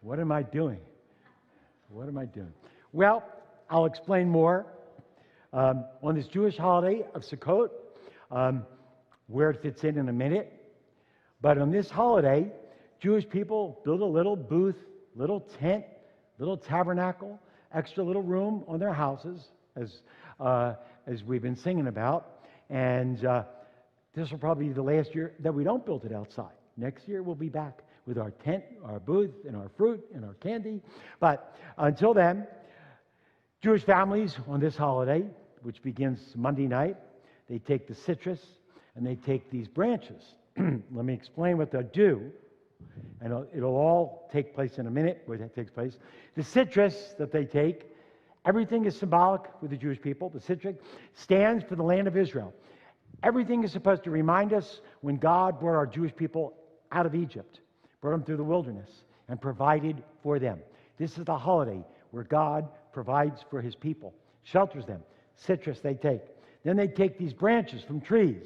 What am I doing? What am I doing? Well, I'll explain more. On this Jewish holiday of Sukkot, where it fits in a minute. But on this holiday, Jewish people build a little booth, little tent, little tabernacle, extra little room on their houses, as we've been singing about. And this will probably be the last year that we don't build it outside. Next year, we'll be back with our tent, our booth, and our fruit, and our candy. But until then, Jewish families on this holiday, which begins Monday night, they take the citrus and they take these branches. Let me explain what they'll do, and it'll all take place in a minute where that takes place. The citrus that they take, everything is symbolic with the Jewish people. The citrus stands for the land of Israel. Everything is supposed to remind us when God brought our Jewish people out of Egypt, brought them through the wilderness, and provided for them. This is the holiday where God provides for his people, shelters them. Citrus they take. Then they take these branches from trees.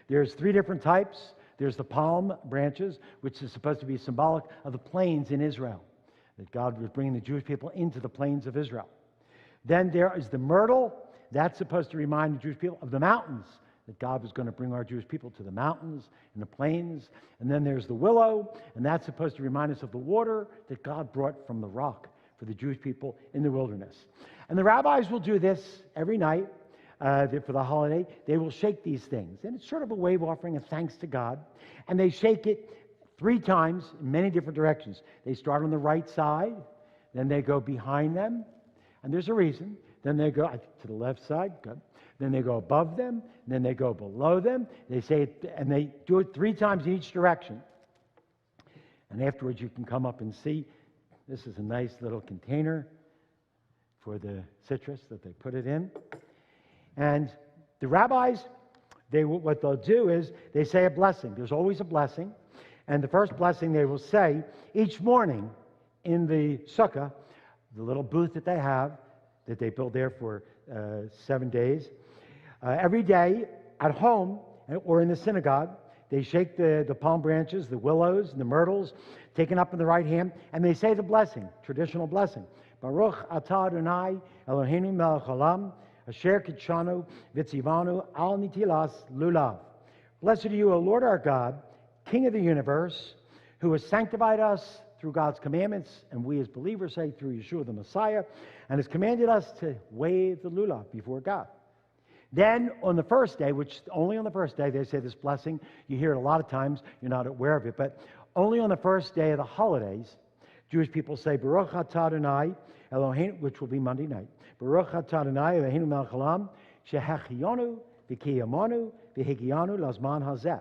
There's 3 different types. There's the palm branches, which is supposed to be symbolic of the plains in Israel, that God was bringing the Jewish people into the plains of Israel. Then there is the myrtle. That's supposed to remind the Jewish people of the mountains, that God was going to bring our Jewish people to the mountains and the plains. And then there's the willow, and that's supposed to remind us of the water that God brought from the rock for the Jewish people in the wilderness. And the rabbis will do this every night for the holiday. They will shake these things. And it's sort of a wave offering of thanks to God. And they shake it 3 times in many different directions. They start on the right side, then they go behind them, and there's a reason. Then they go to the left side, good. Then they go above them, then they go below them. They say it, and they do it 3 times in each direction. And afterwards you can come up and see. This is a nice little container for the citrus that they put it in. And the rabbis, what they'll do is they say a blessing. There's always a blessing. And the first blessing they will say each morning in the sukkah, the little booth that they have, that they build there for 7 days. Every day at home or in the synagogue, they shake the palm branches, the willows, and the myrtles, taken up in the right hand, and they say the blessing, traditional blessing. Baruch atah Adonai Eloheinu melech haolam, asher kitshanu v'tzivanu al nitilas lulav. Blessed are you, O Lord our God, King of the universe, who has sanctified us through God's commandments, and we as believers say through Yeshua the Messiah, and has commanded us to wave the lulav before God. Then on the first day, which only on the first day they say this blessing, you hear it a lot of times, you're not aware of it, but only on the first day of the holidays, Jewish people say, Baruch atah Adonai Eloheinu, which will be Monday night. Baruch atah Adonai Eloheinu melech haolam, shehachionu v'kiyamanu v'higianu lazman hazeh.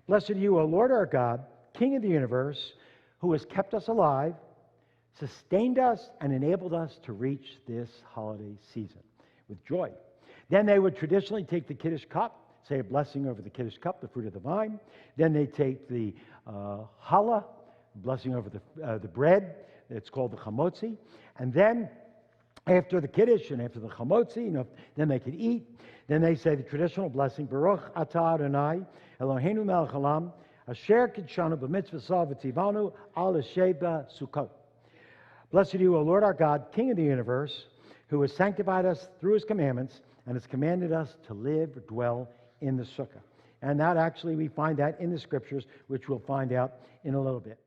Blessed are you, O Lord our God, King of the universe, who has kept us alive, sustained us, and enabled us to reach this holiday season with joy. Then they would traditionally take the Kiddush cup, say a blessing over the Kiddush cup, the fruit of the vine. Then they take the challah, blessing over the bread. It's called the chamotzi. And then after the Kiddush and after the chamotzi, then they could eat. Then they say the traditional blessing, Baruch atah Adonai Eloheinu melech haolam, asher kitshanu b'mitzvah v'tzivanu al sheba Sukkot. Blessed are you, O Lord our God, King of the universe, who has sanctified us through his commandments and has commanded us to live or dwell in the sukkah. And that actually, we find that in the scriptures, which we'll find out in a little bit.